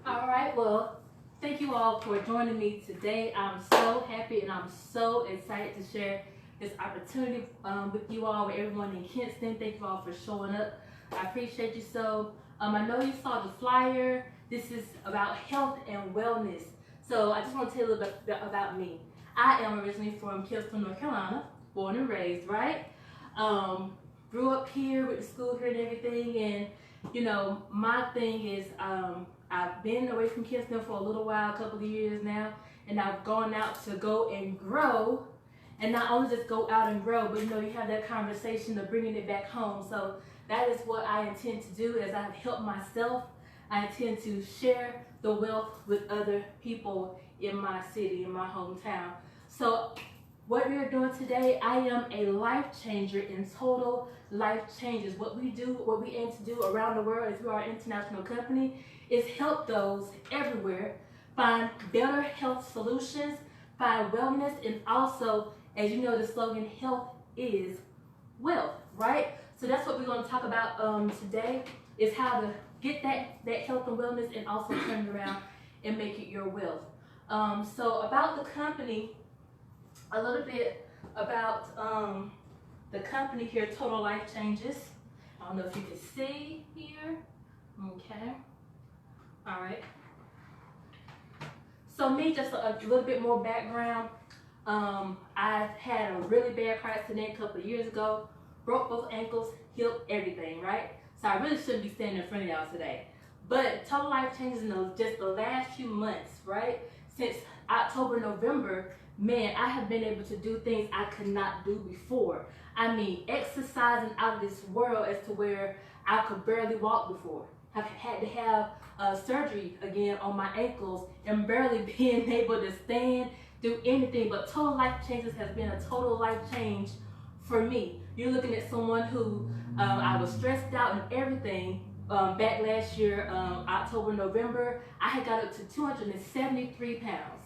All right, well, thank you all for joining me today. I'm so happy and I'm so excited to share this opportunity with you all, with everyone in Kinston. Thank you all for showing up. I appreciate you so. I know you saw the flyer. This is about health and wellness. So I just want to tell you a little bit about me. I am originally from Kinston, North Carolina, born and raised, right? Grew up here with the school here and everything, and you know, my thing is I've been away from Kinston for a little while, a couple of years now, and I've gone out to go and grow, and not only just go out and grow, but you know, you have that conversation of bringing it back home. So that is what I intend to do. As I've helped myself, I intend to share the wealth with other people in my city, in my hometown. So what we are doing today, I am a life changer in total life changes. What we do, what we aim to do around the world, as we are an international company, is help those everywhere find better health solutions, find wellness, and also, as you know, the slogan, health is wealth, right? So that's what we're going to talk about today, is how to get that health and wellness and also turn it around and make it your wealth. So about the company, a little bit about the company here, Total Life Changes. I don't know if you can see here. Okay. All right. So me, just a little bit more background. I had a really bad car accident a couple of years ago. Broke both ankles, healed everything, right? So I really shouldn't be standing in front of y'all today. But Total Life Changes in just the last few months, right? Since October, November, man, I have been able to do things I could not do before. I mean, exercising out of this world, as to where I could barely walk before. I've had to have surgery again on my ankles and barely being able to stand, do anything. But Total Life Changes has been a total life change for me. You're looking at someone who I was stressed out and everything. Back last year, October, November, I had got up to 273 pounds.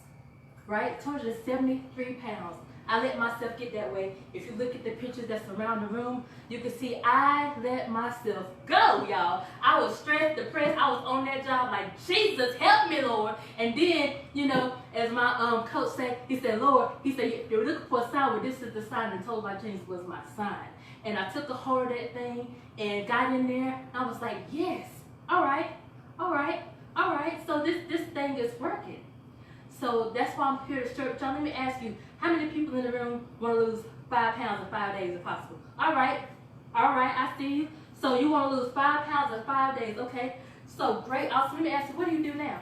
Right? 273 pounds. I let myself get that way. If you look at the pictures that's around the room, you can see I let myself go, y'all. I was stressed, depressed. I was on that job like, Jesus, help me, Lord. And then, you know, as my coach said, he said, Lord, he said, if you're looking for a sign, well, this is the sign, and Total Life Changes was my sign. And I took a hold of that thing and got in there. And I was like, yes, all right, all right, all right. So this thing is working. So that's why I'm here to share. John, let me ask you, how many people in the room want to lose 5 pounds in 5 days if possible? All right, I see you. So you want to lose 5 pounds in 5 days, okay? So great. Also, let me ask you, what do you do now?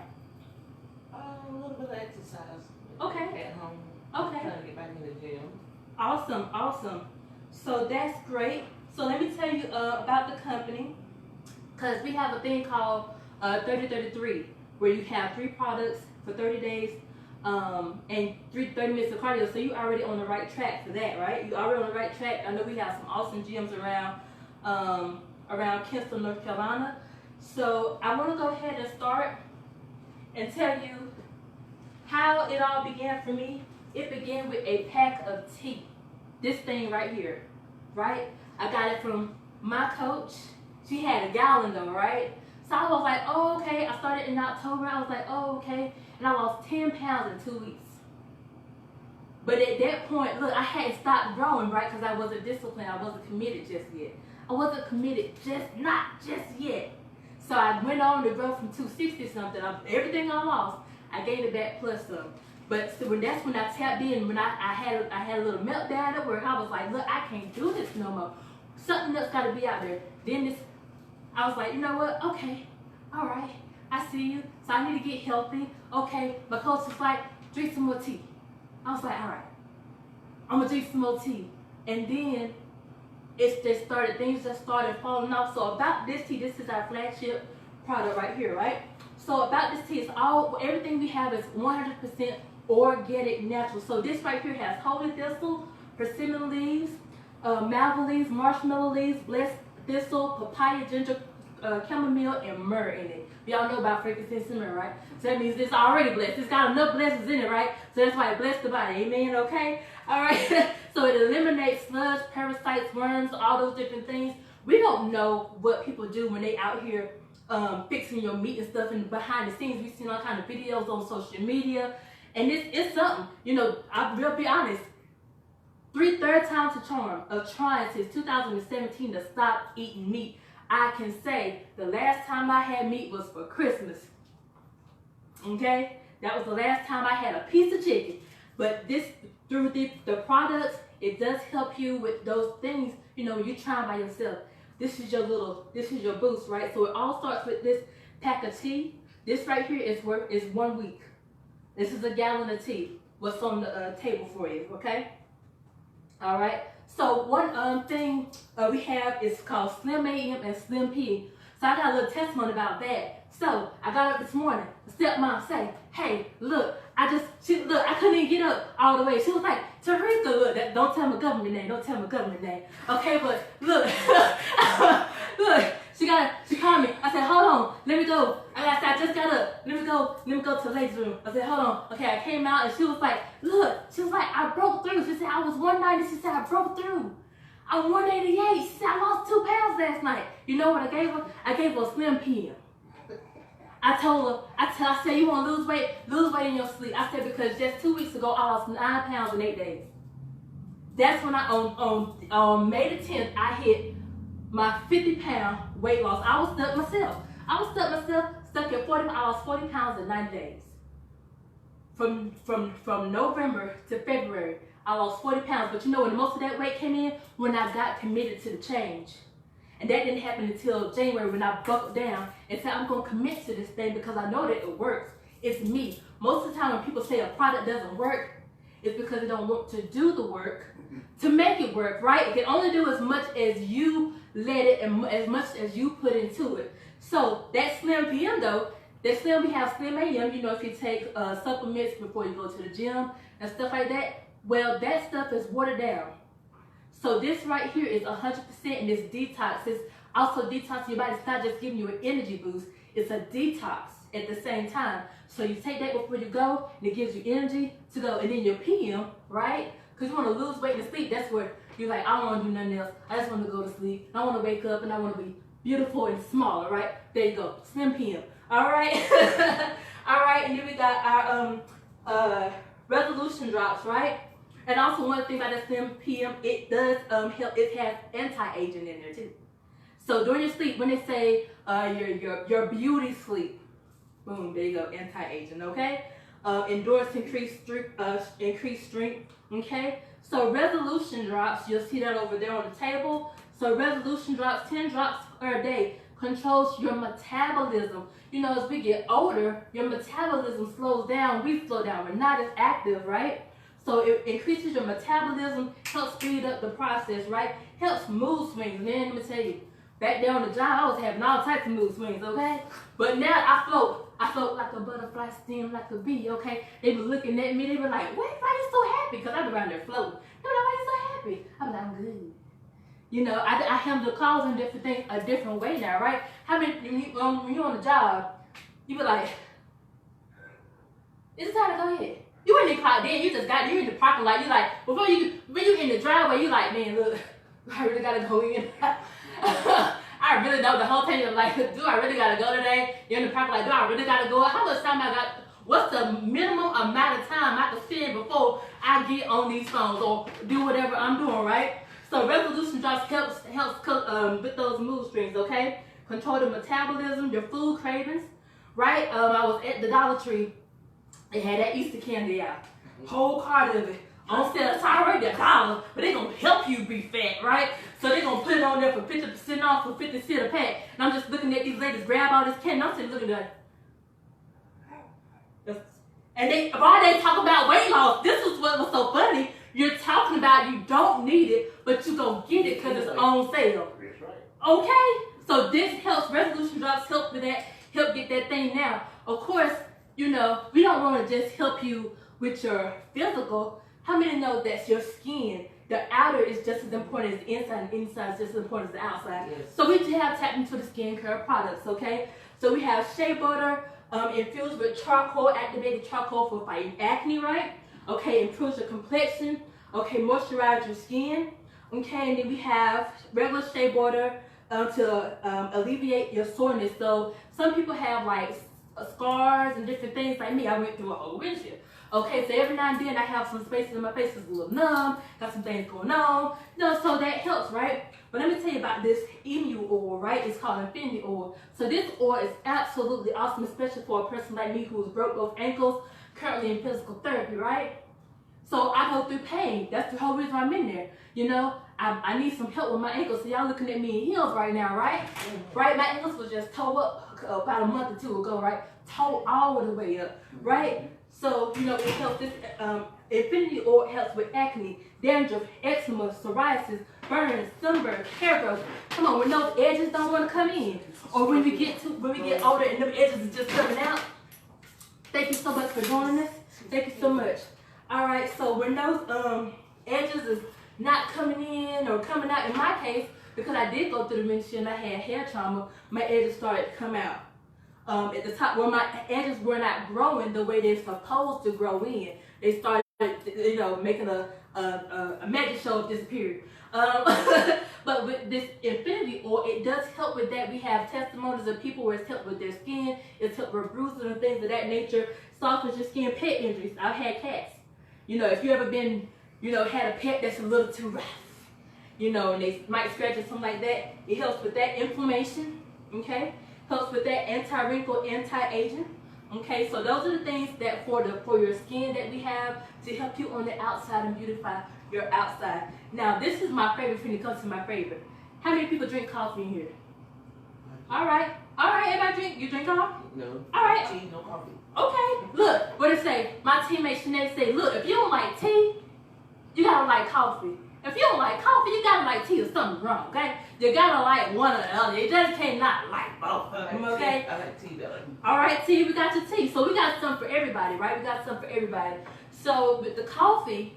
A little bit of exercise. Okay. At home. Okay. Trying to get back in the gym. Awesome, awesome. So that's great. So let me tell you about the company, because we have a thing called 30-33, where you have 3 products for 30 days. And 30 minutes of cardio, so you're already on the right track for that, right? You're already on the right track. I know we have some awesome gyms around Kinston, North Carolina. So I want to go ahead and start and tell you how it all began for me. It began with a pack of tea. This thing right here, right? I got it from my coach. She had a gallon though, right? So I was like, oh, okay. I started in October. I was like, oh, okay. And I lost 10 pounds in 2 weeks. But at that point, look, I hadn't stopped growing, right? Because I wasn't disciplined. I wasn't committed just yet. I wasn't committed not just yet. So I went on to grow from 260 something. Everything I lost, I gained it back plus some. But so that's when I tapped in. When I had a little meltdown at work. I was like, look, I can't do this no more. Something else got to be out there. Then I was like, you know what? Okay, all right. I see you. So I need to get healthy. Okay, my coach was like, drink some more tea. I was like, all right, I'm gonna drink some more tea. And then things just started falling off. So about this tea, this is our flagship product right here, right? So about this tea, everything we have is 100% organic, natural. So this right here has holy thistle, persimmon leaves, malva leaves, marshmallow leaves, blessed thistle, papaya, ginger, chamomile, and myrrh in it. Y'all know about frankincense and myrrh, right? So that means it's already blessed. It's got enough blessings in it, right? So that's why it blessed the body. Amen, okay? All right. So it eliminates sludge, parasites, worms, all those different things. We don't know what people do when they out here fixing your meat and stuff, and behind the scenes we've seen all kind of videos on social media, and it's something, you know, I will be honest, third time's a charm of trying since 2017 to stop eating meat. I can say the last time I had meat was for Christmas. Okay, that was the last time I had a piece of chicken. But this, through the products, it does help you with those things, you know, you're trying by yourself. This is your boost, right? So it all starts with this pack of tea. This right here is 1 week. This is a gallon of tea. What's on the table for you, okay? All right. So one thing we have is called Slim AM and Slim PM. So I got a little testimony about that. So I got up this morning. Stepmom say, "Hey, look, I couldn't even get up all the way." She was like, "Tarika, look, don't tell my government name. Don't tell my government name." Okay, but look, look, she called me. I said, "Hold on, let me go." I said, "I just got up. Let me go to the ladies' room." I said, "Hold on." Okay, I came out and she was like, "Look," she was like, "I broke through." She said, "I was 190. She said, "I broke through. I'm 188. She said, "I lost 2 pounds last night." You know what I gave her? I gave her a Slim PM. I told her, I said, "You want to lose weight? Lose weight in your sleep." I said, because just 2 weeks ago, I lost 9 pounds in 8 days. That's when on May the 10th, I hit my 50-pound weight loss. I was stuck myself. Stuck at 40. I lost 40 pounds in 90 days. From November to February, I lost 40 pounds. But you know when most of that weight came in? When I got committed to the change. And that didn't happen until January when I buckled down and said, "I'm going to commit to this thing because I know that it works. It's me." Most of the time when people say a product doesn't work, it's because they don't want to do the work to make it work, right? It can only do as much as you let it and as much as you put into it. So that Slim PM though, we have Slim AM, you know, if you take supplements before you go to the gym and stuff like that, well, that stuff is watered down. So this right here is 100% and it's detox. It's also detoxing your body. It's not just giving you an energy boost. It's a detox at the same time. So you take that before you go and it gives you energy to go. And then your PM, right? Because you want to lose weight and sleep. That's where you're like, I don't want to do nothing else. I just want to go to sleep. I want to wake up and I want to be beautiful and smaller, right? There you go. Slim PM. All right. All right. And then we got our resolution drops, right? And also one thing about the Slim PM, it does help. It has anti-aging in there too. So during your sleep, when they say your beauty sleep, boom, there you go, anti-aging. Okay, endurance, increased strength. Okay, so resolution drops. You'll see that over there on the table. So resolution drops, 10 drops per day, controls your metabolism. You know, as we get older, your metabolism slows down. We slow down. We're not as active, right? So it increases your metabolism, helps speed up the process, right? Helps mood swings. Man, let me tell you, back there on the job, I was having all types of mood swings, okay? But now I float like a butterfly, sting like a bee, okay? They were looking at me, they were like, "Why are you so happy?" Because I'm around there floating. They were like, "Why are you so happy?" I'm like, "I'm good." You know, I handle calls and different things a different way now, right? How many, when you're on the job, you be like, "It's time to go ahead." You in the car, then you in the parking lot. You like, when you in the driveway, you like, "Man, look, I really gotta go in." I really know the whole time you're like, "Do I really gotta go today?" You're in the parking lot, "Do I really gotta go?" How much time I got? What's the minimum amount of time I can spend before I get on these phones or do whatever I'm doing, right? So resolution drops helps with those mood swings, okay? Control the metabolism, your food cravings, right? I was at the Dollar Tree. They had that Easter candy out. Whole cart of it. On sale, it's already $1, but they're going to help you be fat, right? So they're going to put it on there for 50% off for 50 cents a pack. And I'm just looking at these ladies grab all this candy. I'm sitting looking at it. And while they talk about weight loss, this is what was so funny. You're talking about you don't need it, but you're going to get it because it's on sale. Okay? So this helps. Resolution drops help with that. Help get that thing now. Of course, you know, we don't want to just help you with your physical. How many know that your skin, the outer is just as important as the inside, and the inside is just as important as the outside? Yes. So we have tapped into the skincare products, okay? So we have shea butter infused with charcoal, activated charcoal for fighting acne, right? Okay, improves your complexion. Okay, moisturize your skin. Okay, and then we have regular shea butter to alleviate your soreness. So some people have like scars and different things. Like me, I went through a whole windshield. Okay, so every now and then I have some spaces in my face that's a little numb, got some things going on, so that helps, right? But let me tell you about this emu oil, right? It's called infinity oil. So this oil is absolutely awesome, especially for a person like me who's broke both ankles, currently in physical therapy, right? So I go through pain. That's the whole reason I'm in there. I need some help with my ankles. So y'all looking at me in heels right now, right? Right, my ankles was just toe up about a month or two ago, right? Toe all the way up, right? So, it helps. This infinity oil helps with acne, dandruff, eczema, psoriasis, burns, sunburn, hair growth. Come on, when those edges don't want to come in, or when we get older and them edges are just coming out. Thank you so much for joining us. Thank you so much. All right, so when those edges is not coming in or coming out, in my case, because I did go through the windshield and I had hair trauma, my edges started to come out. At the top where my edges were not growing the way they're supposed to grow in. They started, making a magic show of disappearing. But with this infinity oil, it does help with that. We have testimonies of people where it's helped with their skin, it's helped with bruises and things of that nature, softens your skin, pet injuries. I've had cats. If you ever been, had a pet that's a little too rough, and they might scratch or something like that, it helps with that inflammation, okay? Helps with that anti-wrinkle, anti-aging. Okay, so those are the things that for your skin that we have to help you on the outside and beautify your outside. Now, this is my favorite when it comes to my favorite. How many people drink coffee in here? All right, everybody you drink coffee? No. All right. No tea, no coffee. Okay, look, what it say? My teammate Sinead say, look, if you don't like tea, you gotta like coffee. If you don't like coffee, you gotta like tea or something's wrong, okay? You gotta like one or the other. You just can't not like both of them, okay? I like tea better. All right, tea, we got your tea. So we got something for everybody, right? We got something for everybody. So with the coffee,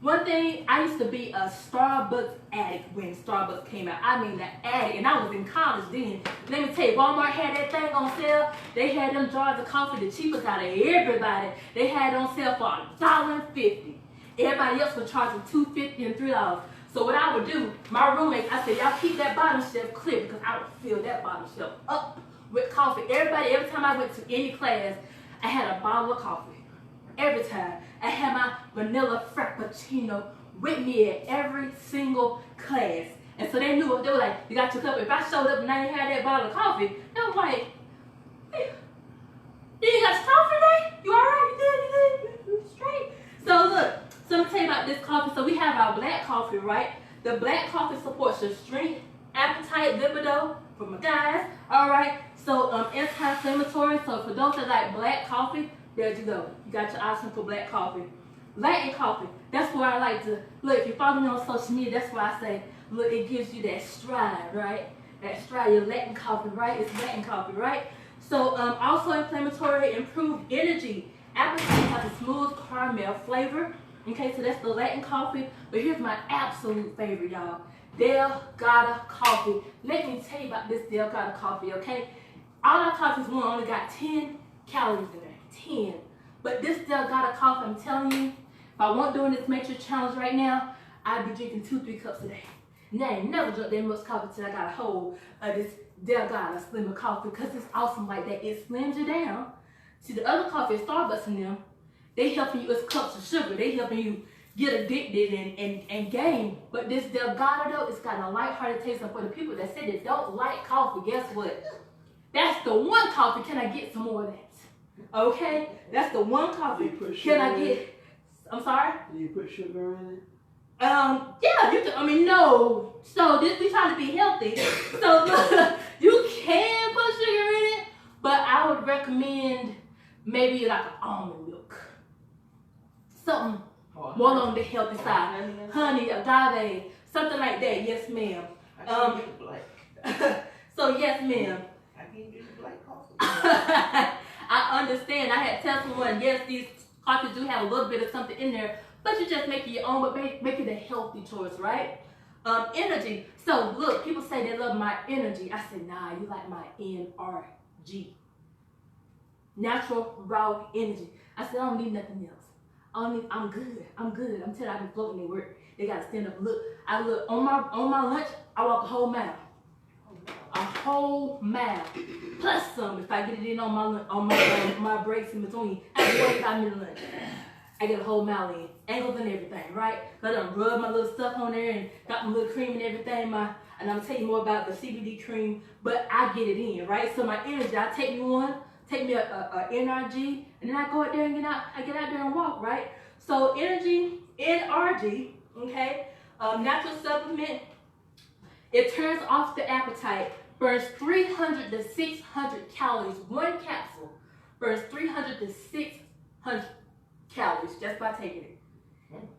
one thing, I used to be a Starbucks addict when Starbucks came out. I mean, an addict, and I was in college then. Let me tell you, Walmart had that thing on sale. They had them jars of coffee, the cheapest out of everybody. They had it on sale for $1.50. Everybody else was charging $2.50 and $3. So what I would do, my roommates, I said, y'all keep that bottom shelf clear because I would fill that bottom shelf up with coffee. Every time I went to any class, I had a bottle of coffee. Every time. I had my vanilla frappuccino with me at every single class. And so they knew, they were like, you got your cup. If I showed up and I didn't have that bottle of coffee, they was like, hey, you got your coffee today? You all right? You good? You straight? So look. So I'm going to tell you about this coffee. So we have our black coffee, right? The black coffee supports your strength, appetite, libido for my guys. All right. So anti-inflammatory. So for those that like black coffee, there you go. You got your option for black coffee. Latin coffee. That's where I like to look. If you follow me on social media, that's where I say, look, it gives you that stride, right? That stride, your Latin coffee, right? It's Latin coffee, right? So also inflammatory, improved energy. Appetite has a smooth caramel flavor. Okay, so that's the Latin coffee. But here's my absolute favorite, y'all. Delgada coffee. Let me tell you about this Delgada coffee, okay? All our coffees, one only got 10 calories in there. 10. But this Delgada coffee, I'm telling you, if I weren't doing this matrix challenge right now, I'd be drinking 2-3 cups a day. And I ain't never drunk that much coffee till I got a hold of this Delgada slimmer coffee because it's awesome like that. It slims you down. See, the other coffee at Starbucks in them, they helping you, it's cups of sugar. They helping you get addicted and gain. But this Delgado though, it's got a lighthearted taste. And for the people that say they don't like coffee, guess what? That's the one coffee. Can I get some more of that? Okay? That's the one coffee. Can I get, I'm sorry? Do you put sugar in it? Yeah, you can, I mean, no. So this, we trying to be healthy. So you can put sugar in it, but I would recommend maybe like an almond milk. Something more on the healthy side. Honey, agave, something like that. Yes, ma'am. So yes, ma'am. I can't drink black coffee. I understand. I had to tell someone, yes, these coffees do have a little bit of something in there, but you just make it your own, but make it a healthy choice, right? Energy. So look, people say they love my energy. I said, nah, you like my NRG. Natural, raw energy. I said, I don't need nothing else. I'm good. I'm good. I'm telling you, I've been floating at work. They gotta stand up and look. I look on my lunch, I walk a whole mile. a whole mile plus some if I get it in on my breaks in between. After 45 minute lunch, I get a whole mile in, angles and everything, right? I done rub my little stuff on there and got my little cream and everything. And I'm gonna tell you more about the CBD cream, but I get it in, right? So my energy, I take me a NRG, and then I go out there and I get out there and walk, right? So energy, NRG, okay, natural supplement. It turns off the appetite, burns 300 to 600 calories. One capsule burns 300 to 600 calories just by taking it.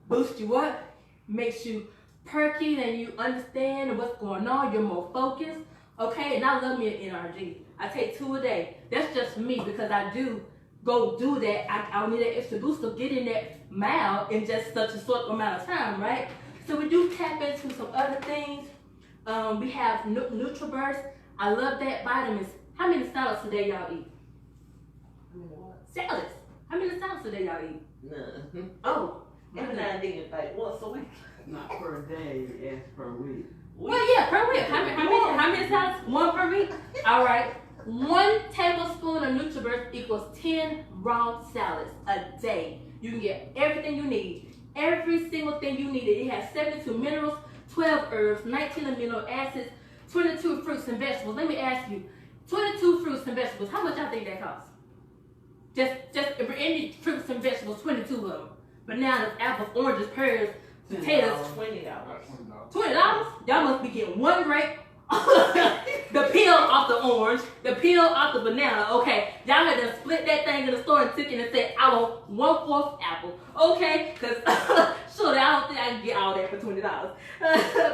Boosts you up, makes you perky, and you understand what's going on. You're more focused, okay? And I love me an NRG. I take 2 a day. That's just for me because I do go do that. I need that extra boost of getting that mile in just such a short amount of time, right? So we do tap into some other things. We have NutriBurst. I love that. Vitamins. How many salads a day y'all eat? Salads. How many salads a day y'all eat? None. Oh. Every now and then, like once a week. Not per day, as per week. Well, yeah, per week. How many salads? 1 per week? All right. 1 tablespoon of NutriBurst equals 10 raw salads a day. You can get everything you need. Every single thing you need. It has 72 minerals, 12 herbs, 19 amino acids, 22 fruits and vegetables. Let me ask you, 22 fruits and vegetables, how much I think that costs? Just for any fruits and vegetables, 22 of them. But now there's apples, oranges, pears, potatoes. $20. $20? Y'all must be getting 1 grape, the peel off the orange, the peel off the banana. Okay, y'all had to split that thing in the store and took it and said, I want 1/4 apple. Okay, because surely I don't think I can get all that for $20.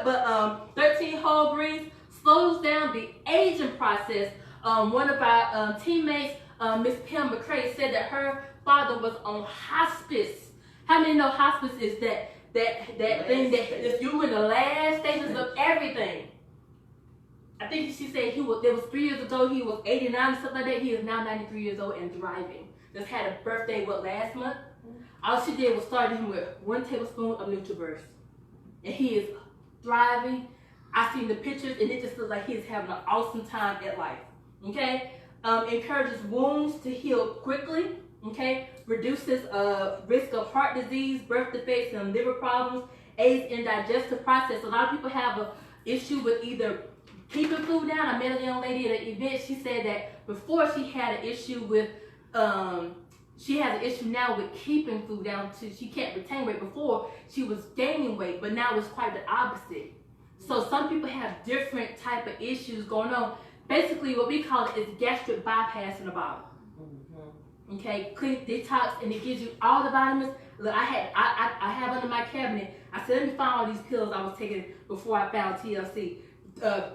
But 13 whole grains slows down the aging process. One of our teammates, Miss Pam McCrae, said that her father was on hospice. How many know hospice is that thing that is you in the last stages of everything? I think she said there was 3 years ago, he was 89 or something like that. He is now 93 years old and thriving. Just had a birthday, last month? All she did was start him with 1 tablespoon of NutriBurst. And he is thriving. I seen the pictures and it just looks like he's having an awesome time at life. Okay? Encourages wounds to heal quickly. Okay? Reduces risk of heart disease, birth defects, and liver problems. Aids in digestive process. A lot of people have an issue with either keeping food down. I met a young lady at an event. She said that before she had an issue with, she has an issue now with keeping food down. She can't retain weight. Before she was gaining weight, but now it's quite the opposite. So some people have different type of issues going on. Basically, what we call it is gastric bypass in a bottle. Okay, clean detox, and it gives you all the vitamins. Look, I have under my cabinet. I said, let me find all these pills I was taking before I found TLC.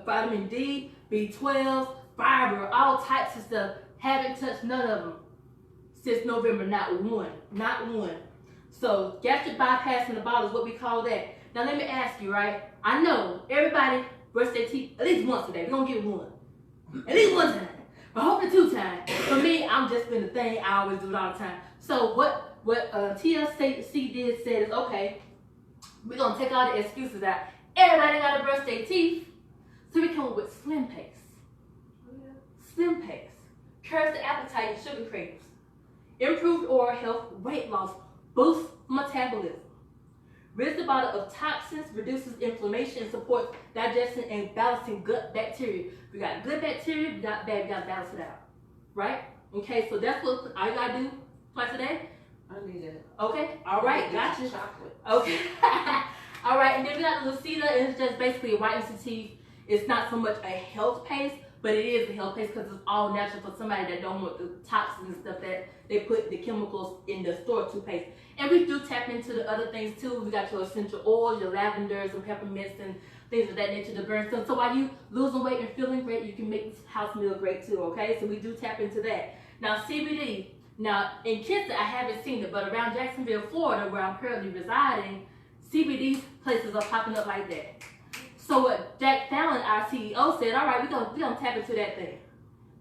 Vitamin D, B12, fiber, all types of stuff. Haven't touched none of them since November, not one. So gastric bypass in the bottle is what we call that. Now let me ask you, right? I know everybody brush their teeth at least once a day. We're gonna get 1. At least 1 time. But hopefully 2 times. For me, I'm just been the thing. I always do it all the time. So what TLC did said is, okay, we're gonna take all the excuses out. Everybody gotta brush their teeth. So we come up with Slim Paste. Slim Paste curbs the appetite and sugar cravings. Improved oral health, weight loss, boosts metabolism. Rids the body of toxins, reduces inflammation, supports digestion and balancing gut bacteria. We got good bacteria, we got bad, we gotta balance it out. Right? Okay, so that's what I gotta do twice a day. I need that. Okay, alright, gotcha. Chocolate. Okay. Alright, and then we got the Lucida, and it's just basically a whitens the teeth. It's not so much a health paste, but it is a health paste because it's all natural for somebody that don't want the toxins and stuff that they put the chemicals in the store toothpaste. And we do tap into the other things too. We got your essential oils, your lavenders and peppermints and things of that nature to burn some. So while you losing weight and feeling great, you can make this house meal great too, okay? So we do tap into that. Now CBD, now in Kinston, I haven't seen it, but around Jacksonville, Florida, where I'm currently residing, CBD places are popping up like that. So what Jack Fallon, our CEO, said, all right, we're gonna tap into that thing.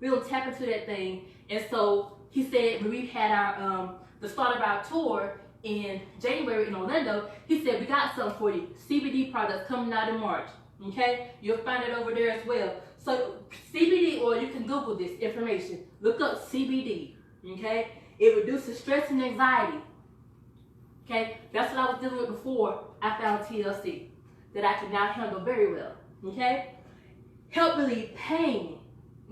We're gonna tap into that thing. And so he said when we had our the start of our tour in January in Orlando, he said we got something for you. CBD products coming out in March. Okay? You'll find it over there as well. So CBD oil, you can Google this information. Look up CBD, okay? It reduces stress and anxiety, okay? That's what I was dealing with before I found TLC, that I can now handle very well, okay? Help relieve pain,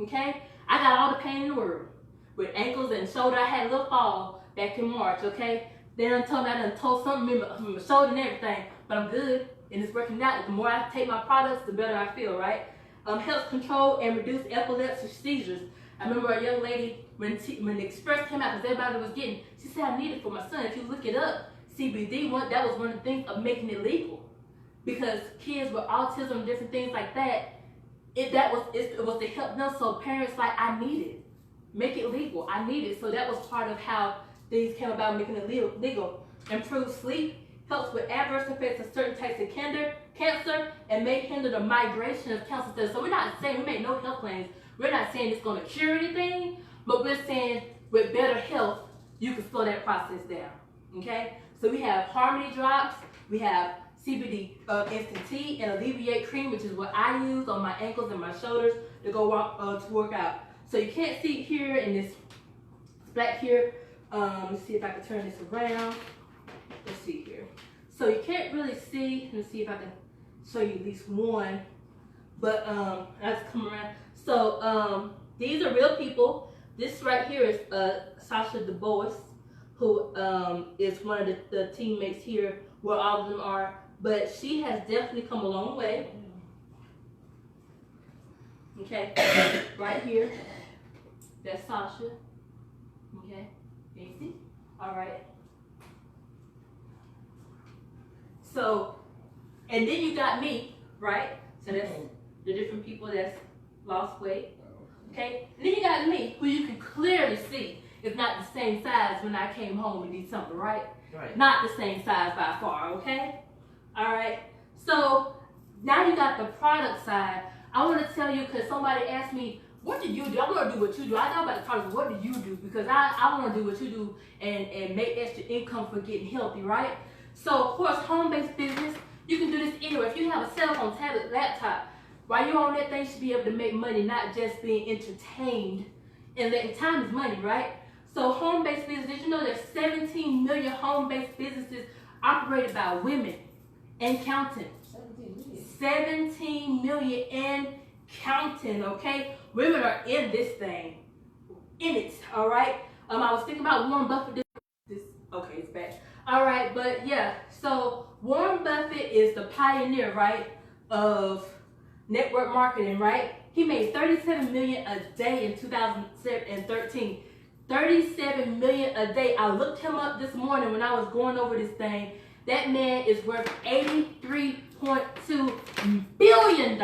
okay? I got all the pain in the world with ankles and shoulder. I had a little fall back in March, okay? They done told me I done told something in my shoulder and everything, but I'm good and it's working out. The more I take my products, the better I feel, right? Helps control and reduce epilepsy seizures. I remember a young lady, when the Express came out, because everybody was getting, she said, I need it for my son. If you look it up, CBD, that was one of the things of making it legal. Because kids with autism and different things like that, it was to help them. So parents like, I need it. Make it legal. I need it. So that was part of how things came about, making it legal. Improve sleep, helps with adverse effects of certain types of cancer, and may hinder the migration of cancer cells. So we're not saying, we make no health claims. We're not saying it's going to cure anything, but we're saying with better health, you can slow that process down, okay? So we have Harmony Drops, we have CBD Instant Tea, and Alleviate Cream, which is what I use on my ankles and my shoulders to go to work out. So you can't see here in this black here. Let's see if I can turn this around. Let's see here. So you can't really see. Let's see if I can show you at least one. But let's come around. So these are real people. This right here is Sasha DuBois, who is one of the teammates here, where all of them are. But she has definitely come a long way. Okay, right here. That's Sasha. Okay, can you see? All right. So, and then you got me, right? So that's the different people that's lost weight. Okay, and then you got me, who you can clearly see is not the same size when I came home in December, right? Right. Not the same size by far, okay? All right, so now you got the product side. I want to tell you, because somebody asked me, what do you do? I want to do what you do. I know about the products, what do you do? Because I want to do what you do and make extra income for getting healthy, right? So, of course, home-based business, you can do this anywhere. If you have a cell phone, tablet, laptop, while you're on that thing, you should be able to make money, not just being entertained. And letting time is money, right? So home-based business, did you know there's 17 million home-based businesses operated by women and counting? 17 million and counting, okay? Women are in this thing. In it, all right? I was thinking about Warren Buffett. Okay, it's back. All right, but yeah, so Warren Buffett is the pioneer, right, of network marketing, right? He made $37 million a day in 2013. 37 million a day. I looked him up this morning when I was going over this thing. That man is worth $83.2 billion.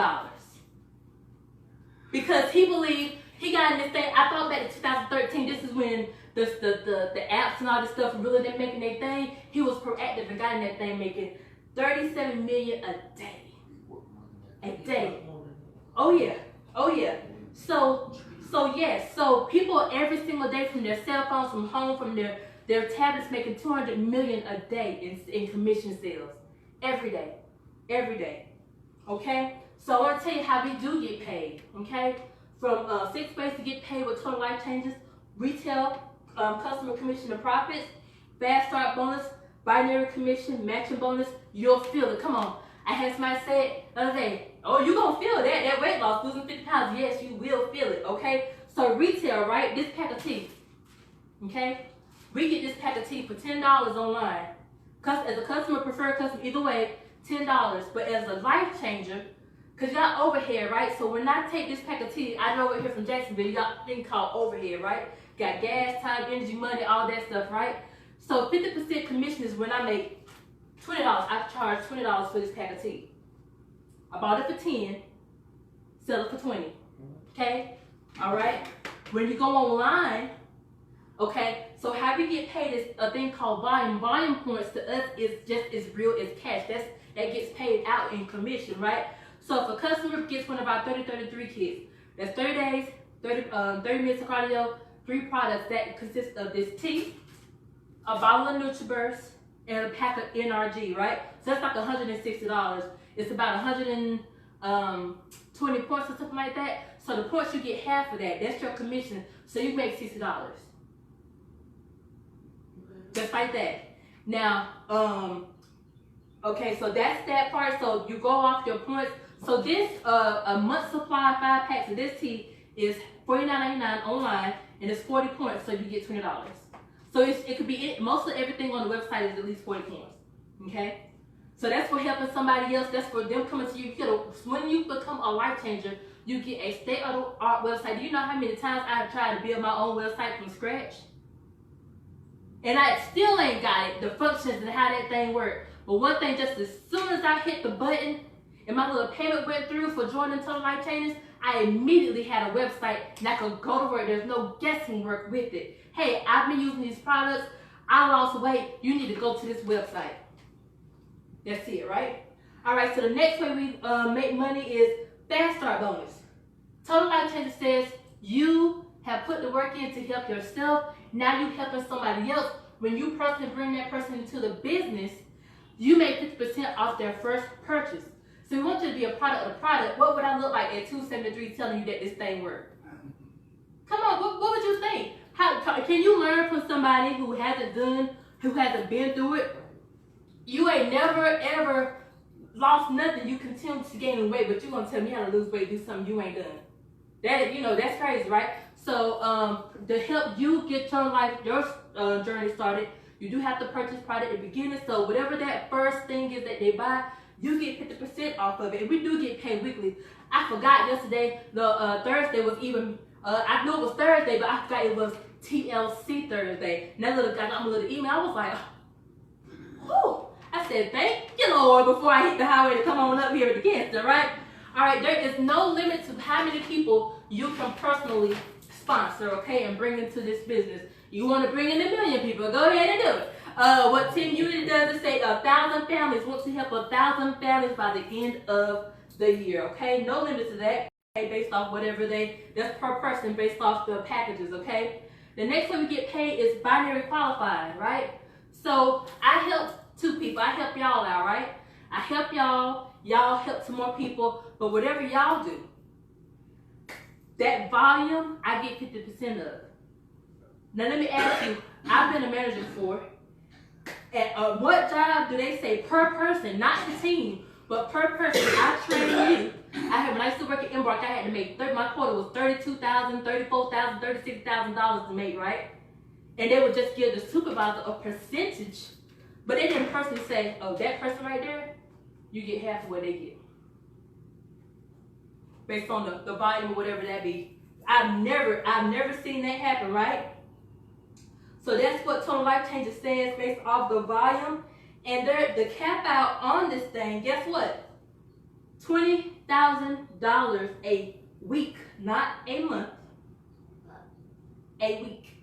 Because he believed he got in this thing. I thought back to 2013, this is when the apps and all this stuff really didn't making their thing. He was proactive and got in that thing making 37 million a day. A day. Oh yeah. Oh yeah. So yes, so people every single day from their cell phones, from home, from their tablets, making 200 million a day in commission sales. Every day. Every day. Okay? So I want to tell you how we do get paid. Okay? From 6 ways to get paid with total life changes: retail, customer commission and profits, fast start bonus, binary commission, matching bonus. You'll feel it. Come on. I had somebody say it the other day. Oh, you're going to feel that weight loss, losing 50 pounds. Yes, you will feel it, okay? So retail, right? This pack of tea, okay? We get this pack of tea for $10 online. As a customer, preferred customer, either way, $10. But as a life changer, because you got overhead, right? So when I take this pack of tea, I know over here from Jacksonville, you got a thing called overhead, right? Got gas, time, energy, money, all that stuff, right? So 50% commission is when I make $20. I charge $20 for this pack of tea. I bought it for 10, sell it for 20. Okay? Alright? When you go online, okay, so how we get paid is a thing called volume. Volume points to us is just as real as cash. That gets paid out in commission, right? So if a customer gets one of our 30-33 kits, that's 30 days, 30 minutes of cardio, 3 products that consist of this tea, a bottle of NutriBurst, and a pack of NRG, right? So that's like $160. It's about $120 20 points or something like that. So the points, you get half of that. That's your commission. So you make $60. Just like that. Now, okay, so that's that part. So you go off your points. So this, a month supply of 5 packs of this tea is $49.99 online, and it's 40 points, so you get $20. So it could be, most of everything on the website is at least 40 points, okay? So that's for helping somebody else. That's for them coming to you. When you become a life changer, you get a state-of-the-art website. Do you know how many times I have tried to build my own website from scratch? And I still ain't got it, the functions and how that thing works. But one thing, just as soon as I hit the button and my little payment went through for joining Total Life Changes, I immediately had a website and I could go to work. There's no guessing work with it. Hey, I've been using these products. I lost weight. You need to go to this website. That's it, right? All right, so the next way we make money is Fast Start Bonus. Total Life Changes says you have put the work in to help yourself. Now you helping somebody else. When you personally bring that person into the business, you make 50% off their first purchase. So we want you to be a product of the product. What would I look like at 273 telling you that this thing worked? Come on, what would you think? Can you learn from somebody who hasn't been through it? You ain't never ever lost nothing. You continue to gain weight, but you're gonna tell me how to lose weight, do something you ain't done. That's crazy, right? So to help you get your journey started, you do have to purchase product at the beginning. So whatever that first thing is that they buy, you get 50% off of it. And we do get paid weekly. I forgot yesterday, the Thursday was even, I knew it was Thursday, but I forgot it was TLC Thursday. And that little guy got me a little email. I was like, whew. I said, thank you, Lord, before I hit the highway to come on up here with the cancer, right? All right, there is no limit to how many people you can personally sponsor, okay, and bring into this business. You want to bring in 1 million people, go ahead and do it. What Team Unity does is say 1,000 families, wants to help 1,000 families by the end of the year, okay? No limit to that, okay, based off whatever that's per person based off the packages, okay? The next way we get paid is binary qualified, right? So I help 2 people. I help y'all out, right? I help y'all help some more people, but whatever y'all do, that volume, I get 50% of. Now let me ask you, I've been a manager before. At what job do they say per person, not the team, but per person? I train you. When I used to work at Embark, I had to make, my quota was $32,000, $34,000, $36,000 to make, right? And they would just give the supervisor a percentage, but they didn't personally say, oh, that person right there, you get half of what they get. Based on the volume or whatever that be. I've never seen that happen, right? So that's what Total Life Changes says based off the volume. And the cap out on this thing, guess what? $20,000 a week, not a month. A week.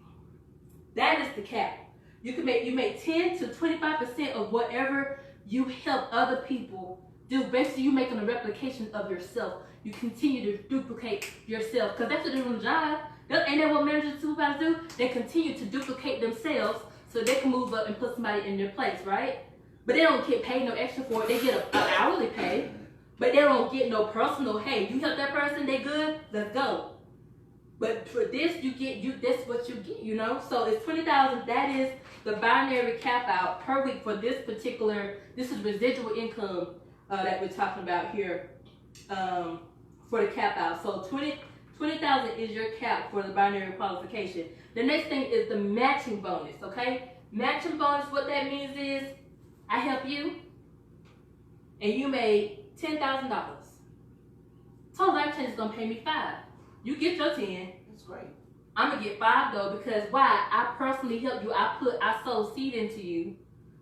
That is the cap. You make 10 to 25% of whatever you help other people do. Basically, you're making a replication of yourself. You continue to duplicate yourself, because that's what they're doing the job. Ain't that what managers and supervisors do? They continue to duplicate themselves so they can move up and put somebody in their place, right? But they don't get paid no extra for it. They get an hourly pay, but they don't get no personal, hey, you help that person, they good, let's go. But for this, that's what you get, you know? So it's $20,000. That is the binary cap out per week for this particular, this is residual income that we're talking about here for the cap out. So $20,000 is your cap for the binary qualification. The next thing is the matching bonus, okay? Matching bonus, what that means is I help you and you made $10,000. Total Life Change is gonna pay me $5,000. You get your 10. That's great. I'm gonna get $5,000 though, because why? I personally helped you. I sowed seed into you,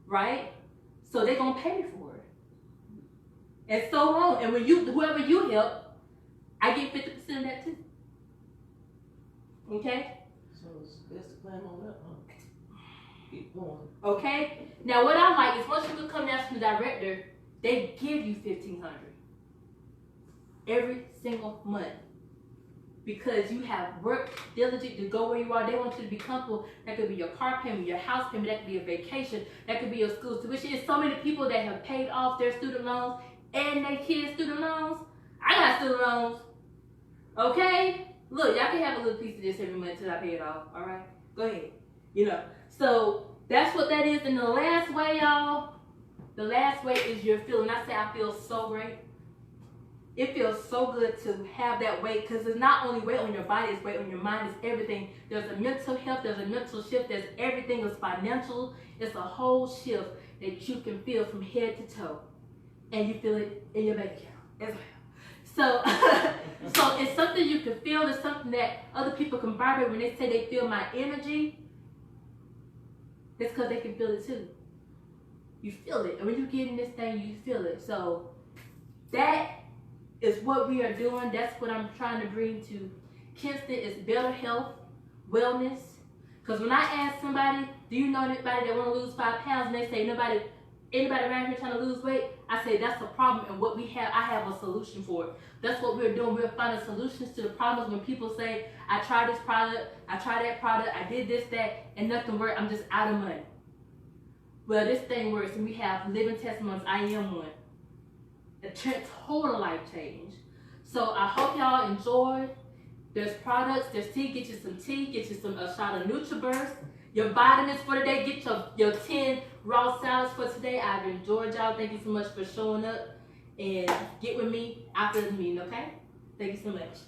right? So they're gonna pay me for it. And so on. And when whoever you help, I get 50% of that too. Okay? So it's best to plan on that, huh? Keep going. Okay? Now what I like is once you become national director, they give you $1,500 every single month. Because you have worked diligently to go where you are. They want you to be comfortable. That could be your car payment, your house payment, that could be a vacation, that could be your school tuition. There's so many people that have paid off their student loans and their kids' student loans. I gotta student loans. Okay? Look, y'all can have a little piece of this every month till I pay it off. All right? Go ahead. You know. So that's what that is. And the last way, y'all, the last way is your feeling. I say I feel so great. It feels so good to have that weight because it's not only weight on your body, it's weight on your mind, it's everything. There's a mental health, there's a mental shift, there's everything, it's financial. It's a whole shift that you can feel from head to toe. And you feel it in your bank account as well. So, so it's something you can feel, it's something that other people can vibrate when they say they feel my energy. It's because they can feel it too. You feel it. And when you get in this thing, you feel it. So that is what we are doing. That's what I'm trying to bring to Kinston is better health, wellness. Because when I ask somebody, do you know anybody that want to lose 5 pounds? And they say, anybody around here trying to lose weight? I say, that's a problem. And what we have, I have a solution for it. That's what we're doing. We're finding solutions to the problems when people say, I tried this product, I tried that product, I did this, that, and nothing worked. I'm just out of money. Well, this thing works, and we have living testimonies. I am one. A total life change. So I hope y'all enjoyed. There's products, there's tea. Get you some tea, get you some a shot of NutriBurst. Your vitamins for today. Get your 10 raw salads for today. I've enjoyed y'all. Thank you so much for showing up. And get with me after the meeting, okay? Thank you so much.